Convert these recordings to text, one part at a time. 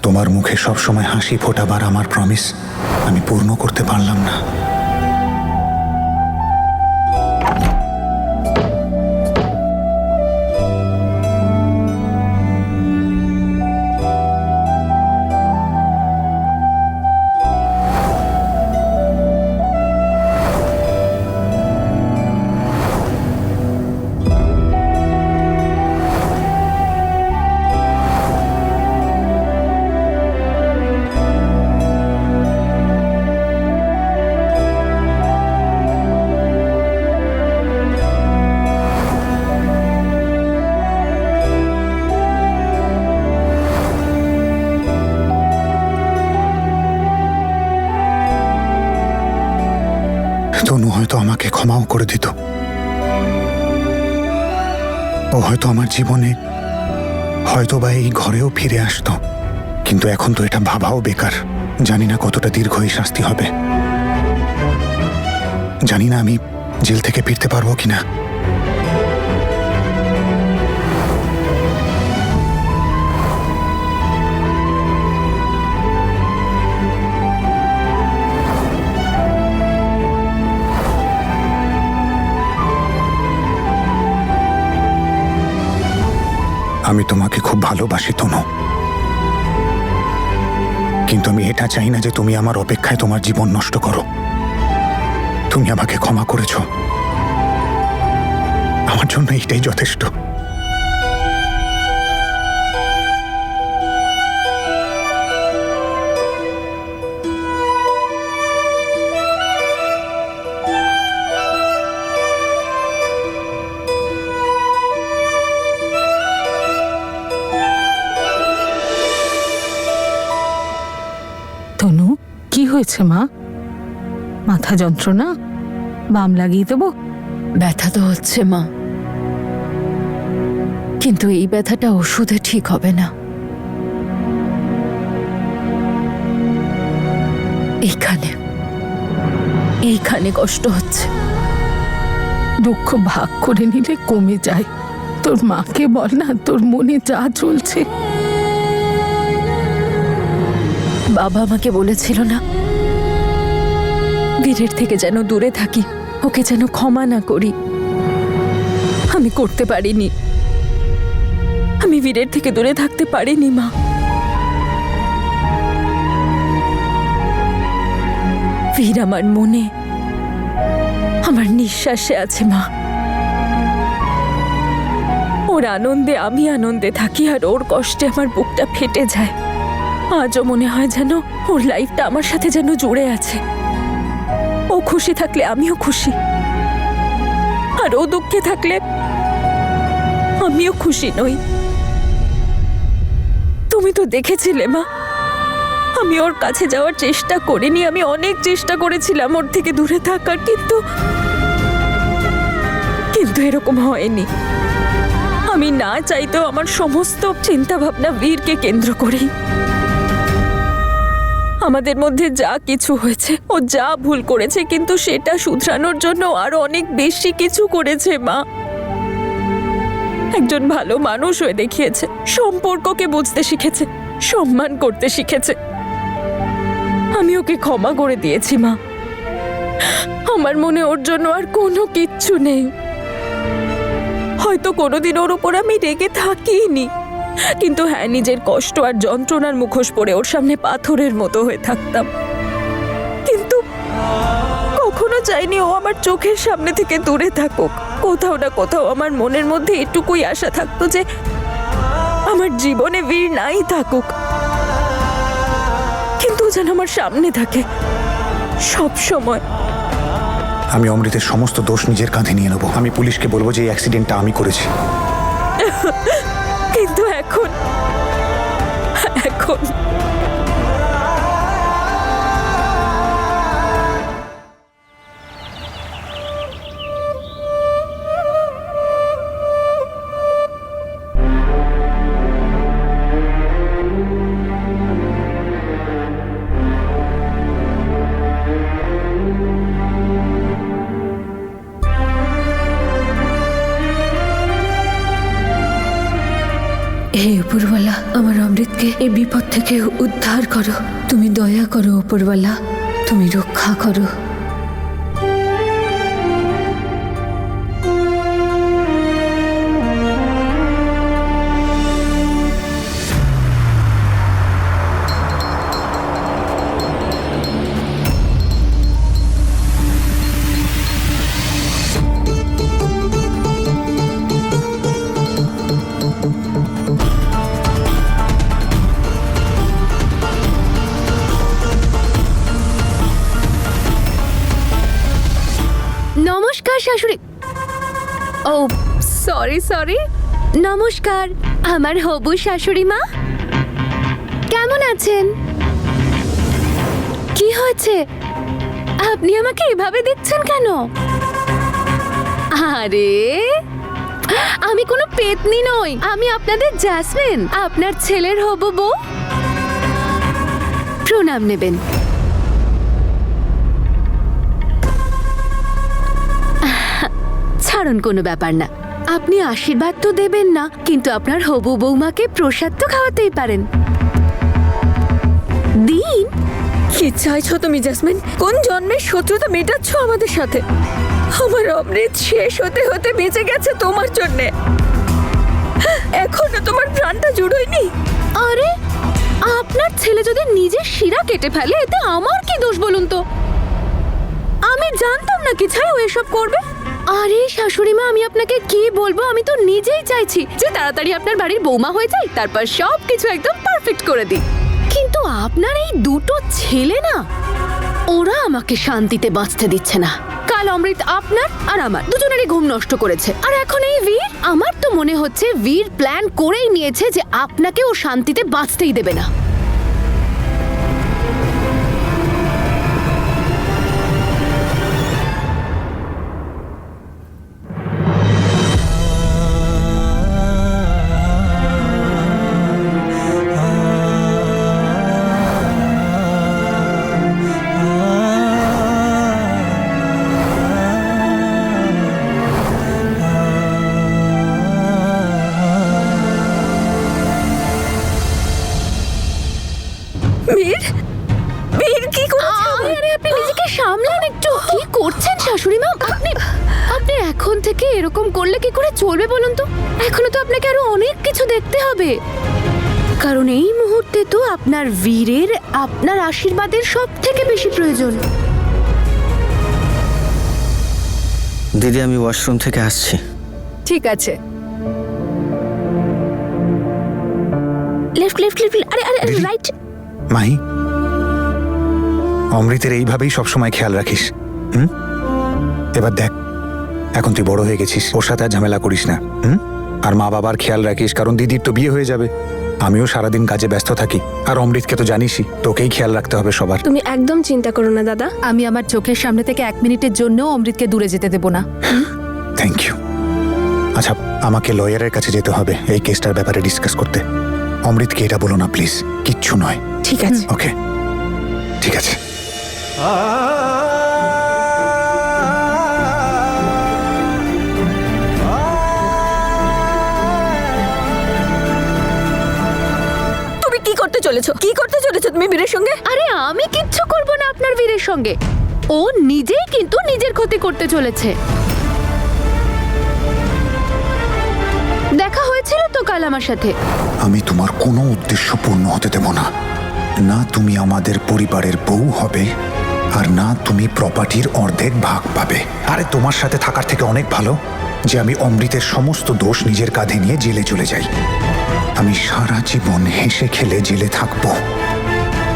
তোমার মুখে সবসময় হাসি ফোটাবার আমার প্রমিস আমি পূর্ণ করতে পারলাম না। তনু হয়তো আমাকে ক্ষমাও করে দিত, ও হয়তো আমার জীবনে হয়তো বা এই ঘরেও ফিরে আসতো, কিন্তু এখন তো এটা ভাবাও বেকার। জানি না কতটা দীর্ঘ এই শাস্তি হবে, জানি না আমি জেল থেকে ফিরতে পারবো কিনা। আমি তোমাকে খুব ভালোবাসি তনু, কিন্তু আমি এটা চাই না যে তুমি আমার অপেক্ষায় তোমার জীবন নষ্ট করো। তুমি আমাকে ক্ষমা করেছ, আমার জন্য এইটাই যথেষ্ট। তনু, কি হয়েছে মা? মাথা যন্ত্রণা? বাম লাগিয়ে দেবো? ব্যথা তো হচ্ছে মা, কিন্তু এই ব্যথাটা ওষুধে ঠিক হবে না। এইখানে কষ্ট হচ্ছে। দুঃখ ভাগ করে নিলে কমে যায়। তোর মাকে বল না তোর মনে যা চলছে। বাবা আমাকে বলেছিল না, বীরের থেকে যেন দূরে থাকি, ওকে যেন ক্ষমা না করি। আমি করতে পারিনি, আমি বীরের থেকে দূরে থাকতে পারিনি মা। বীর আমার মনে, আমার নিঃশ্বাসে আছে মা। ওর আনন্দে আমি আনন্দে থাকি, আর ওর কষ্টে আমার বুকটা ফেটে যায়। আজও মনে হয় যেন ওর লাইফটা আমার সাথে যেন জুড়ে আছে। ও খুশি থাকলে আমিও খুশি, আর ও দুঃখে থাকলে আমিও খুশি নই। তুমি তো দেখেছিলে মা, আমি ওর কাছে যাওয়ার চেষ্টা করিনি। আমি অনেক চেষ্টা করেছিলাম ওর থেকে দূরে থাকার, কিন্তু এরকম হয়নি। আমি না চাইতেও আমার সমস্ত চিন্তা ভাবনা বীরকে কেন্দ্র করেই। আমাদের মধ্যে যা কিছু হয়েছে, ও যা ভুল করেছে, কিন্তু সেটা শুধরানোর জন্য আরো অনেক বেশি কিছু করেছে মা। একজন ভালো মানুষ হয়ে দেখিয়েছে, সম্পর্ককে বুঝতে শিখেছে, সম্মান করতে শিখেছে। আমি ওকে ক্ষমা করে দিয়েছি মা। আমার মনে ওর জন্য আর কোনো কিচ্ছু নেই। হয়তো কোনোদিন ওর উপর আমি রেগে থাকিনি, কিন্তু হ্যাঁ, নিজের কষ্ট আর যন্ত্রণার মুখোশ পরে ওর সামনে পাথরের মতো হয়ে থাকতাম। কিন্তু কখনো চাইনি ও আমার চোখের সামনে থেকে দূরে থাকুক। কোথাও না কোথাও আমার মনের মধ্যে এটুকুই আশা থাকতো যে আমার জীবনে বীর নাই থাকুক, কিন্তু যেন আমার সামনে থাকে সব সময়। আমি অমৃতের সমস্ত দোষ নিজের কাঁধে নিয়ে নেব। আমি পুলিশকে বলবো যে এই অ্যাক্সিডেন্টটা আমি করেছি। কিন্তু এখন হে উপরওয়ালা, আমার অমৃত অমৃতকে এই বিপদ থেকে উদ্ধার করো। তুমি দয়া করো উপরওয়ালা, তুমি রক্ষা করো। নমস্কার শাশুড়ি। ও সরি সরি, নমস্কার আমার হবু শাশুড়ি মা। কেমন আছেন? কি হয়েছে? আপনি আমাকে এভাবে দেখছেন কেন? আরে আমি কোনো পেতনি নই, আমি আপনাদের জ্যাসমিন, আপনার ছেলের হবু বউ। প্রণাম নেবেন। ছাড়ুন, কোনো ব্যাপার না। আপনি আশীর্বাদ তো দেবেন না, কিন্তু আপনার হবু বৌমাকে প্রসাদ তো খাওয়াতেই পারেন। দিন। কি চাইছো তুমি জ্যাসমিন? কোন জন্মের শত্রুতা মেটাচ্ছ আমাদের সাথে? আমার অমৃত শেষ হতে হতে বেঁচে গেছে তোমার জন্যে, এখনো তোমার প্রাণটা জুড়োয়নি। আরে আপনার ছেলে যদি নিজের শিরা কেটে ফেলে, এতে আমার কি দোষ বলুন তো? আমি জানতাম না কি ছাই ও এসব করবে। আরে শাশুড়ি মা, আমি আপনাকে কি বলবো, আমি তো নিজেই চাইছি যে তাড়াতাড়ি আপনার বাড়ির বৌমা হয়ে যাই, তারপর সব কিছু একদম পারফেক্ট করে দিই। কিন্তু আপনার এই দুটো ছেলে না, ওরা আমাকে শান্তিতে বাঁচতে দিচ্ছে না। কাল অমৃত আপনার আর আমার দুজনেরই ঘুম নষ্ট করেছে, আর এখন এই বীর, আমার তো মনে হচ্ছে বীর প্ল্যান করেই নিয়েছে যে আপনাকে ও শান্তিতে বাঁচতেই দেবে না। বীর, বীর কি করছো? আরে আপনি নিজেকে সামলান একটু। কি করছেন শাশুড়ি মা? আপনি এখন থেকে এরকম করলে কি করে চলবে বলুন তো? এখনো তো আপনাকে আরো অনেক কিছু দেখতে হবে, কারণ এই মুহূর্তে তো আপনার বীরের, আপনার আশীর্বাদের সব থেকে বেশি প্রয়োজন। দিদি, আমি ওয়াশরুম থেকে আসছি। ঠিক আছে। লেফট লেফট লেফট, আরে আরে দিদি। রাইট। মাহি, অমৃতের এইভাবেই সবসময় খেয়াল রাখিস। এবার দেখ, এখন তুই বড় হয়ে গেছিস, ওর সাথে আর ঝামেলা করিস না। আর মা বাবার খেয়াল রাখিস, কারণ দিদির তো বিয়ে হয়ে যাবে। আমিও সারাদিন কাজে ব্যস্ত থাকি, আর অমৃতকে তো জানিসই, তোকেই খেয়াল রাখতে হবে সবার। তুমি একদম চিন্তা করো না দাদা। আমি আমার চোখের সামনে থেকে 1 মিনিটের জন্য অমৃতকে দূরে যেতে দেব না। Thank you. আচ্ছা, আমাকে লয়ারের কাছে যেতে হবে এই কেসটার ব্যাপারে ডিসকাস করতে। অমৃতকে এটা বলো না প্লিজ, কিচ্ছু নয়। ঠিক আছে। ওকে, ঠিক আছে। তুমি কি করতে চলেছো? কি করতে চলেছো তুমি বীরের সঙ্গে? আরে আমি কিচ্ছু করব না আপনার বীরের সঙ্গে। ও নিজেই কিন্তু নিজের ক্ষতি করতে চলেছে। দেখা হয়েছিল তো কাল আমার সাথে। আমি তোমার কোনো উদ্দেশ্য পূর্ণ হতে দেব না। না তুমি আমাদের পরিবারের বউ হবে, আর না তুমি প্রপার্টির অর্ধেক ভাগ পাবে। আরে তোমার সাথে থাকার থেকে অনেক ভালো যে আমি অমৃতের সমস্ত দোষ নিজের কাঁধে নিয়ে জেলে চলে যাই। আমি সারা জীবন হেসে খেলে জেলে থাকবো,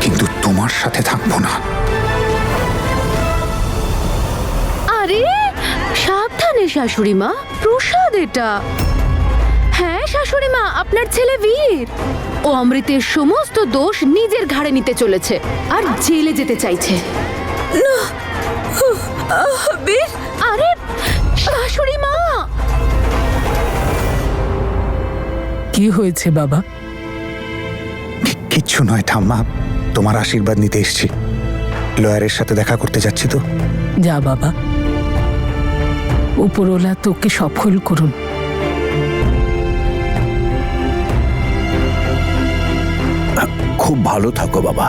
কিন্তু তোমার সাথে থাকবো না। আরে সাবধানে শাশুড়ি মা, প্রসাদ এটা। হ্যাঁ শাশুড়ি মা, আপনার ছেলে বীর, ও অমৃতের সমস্ত দোষ নিজের ঘাড়ে নিতে চলেছে আর জেলে যেতে চাইছে। বীর, আরে শাশুড়ি মা, কি হয়েছে বাবা? কিচ্ছু নয় ঠাম্মা, তোমার আশীর্বাদ নিতে এসেছি। লয়ারের সাথে দেখা করতে যাচ্ছি তো। যা বাবা, উপরওয়ালা তোকে সফল করুন। খুব ভালো থাকো বাবা।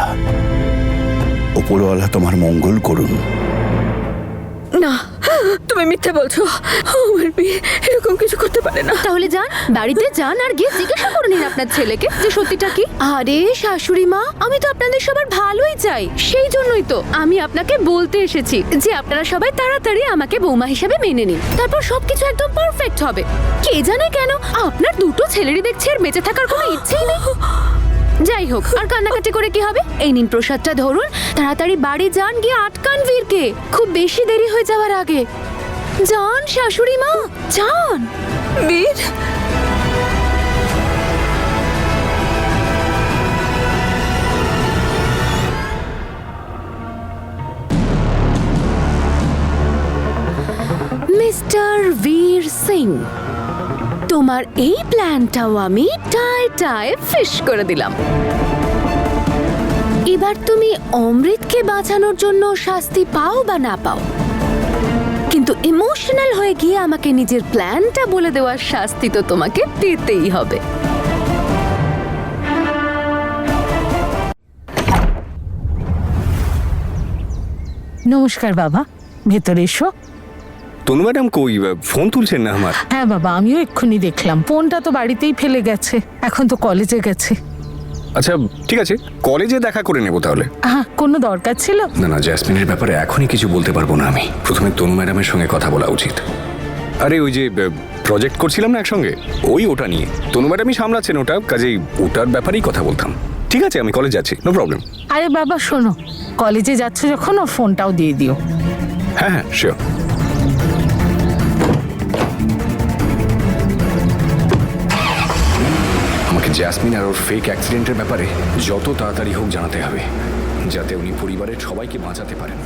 ওপরওয়ালা তোমার মঙ্গল করুন। না, তুমি মিথ্যে বলছো। আমার মেয়ে এরকম কিছু করতে পারে না। তাহলে যান, বাড়িতে যান আর গিয়ে জিজ্ঞাসা করে নিন আপনার ছেলেকে যে সত্যিটা কি। আরে শাশুড়ি মা, আমি তো আপনাদের সবার ভালোই চাই, সেই জন্যই তো আমি আপনাকে বলতে এসেছি যে আপনারা সবাই তাড়াতাড়ি আমাকে বৌমা হিসেবে মেনে নিন, তারপর সবকিছু একদম পারফেক্ট হবে। কে জানে কেন আপনার দুটো ছেলেরই দেখছে আর বেঁচে থাকার কোনো ইচ্ছেই নেই। যাই হোক, আর কান্নাকাটি করে কি হবে? এই নিন প্রসাদটা ধরুন, তাড়াতাড়ি বাড়ি যান, গিয়ে আটকান বীরকে, খুব বেশি দেরি হয়ে যাওয়ার আগে। যান শাশুড়ি মা, যান। বীর, মিস্টার বীর সিং, তোমার এই প্ল্যানটাও আমি টায় ফিশ করে দিলাম। এবার তুমি অমৃতকে বাঁচানোর জন্য শাস্তি পাও বা না পাও, কিন্তু ইমোশনাল হয়ে গিয়ে আমাকে নিজের প্ল্যানটা বলে দেওয়ার শাস্তি তো তোমাকে পেতেই হবে। নমস্কার বাবা, ভেতরে এসো। তনু ম্যাডাম কই, ফোন তুলছেন না আমার? হ্যাঁ বাবা, আমিও এক্ষুনি দেখলাম, ফোনটা তো বাড়িতেই ফেলে গেছে, এখন তো কলেজে গেছে। আচ্ছা ঠিক আছে, কলেজে দেখা করে নেবো তাহলে। হ্যাঁ, কোনো দরকার ছিল? না না, জ্যাসমিনের ব্যাপারে এখনই কিছু বলতে পারবো না আমি। প্রথমে তনু ম্যাডামের সঙ্গে কথা বলা উচিত। আরে ওই যে প্রজেক্ট করছিলাম না একসঙ্গে, ওটা নিয়ে তনু ম্যাডামই সামলাচ্ছেন ওটা, কাজেই ওটার ব্যাপারেই কথা বলতাম। ঠিক আছে, আমি কলেজ যাচ্ছি, নো প্রবলেম। আরে বাবা শোনো, কলেজে যাচ্ছ যখন ওর ফোনটাও দিয়ে দিও। হ্যাঁ হ্যাঁ শিওর। আমাকে জ্যাসমিন আর ওর ফেক অ্যাক্সিডেন্টের ব্যাপারে যত তাড়াতাড়ি হোক জানাতে হবে, যাতে উনি পরিবারের সবাইকে বাঁচাতে পারেন।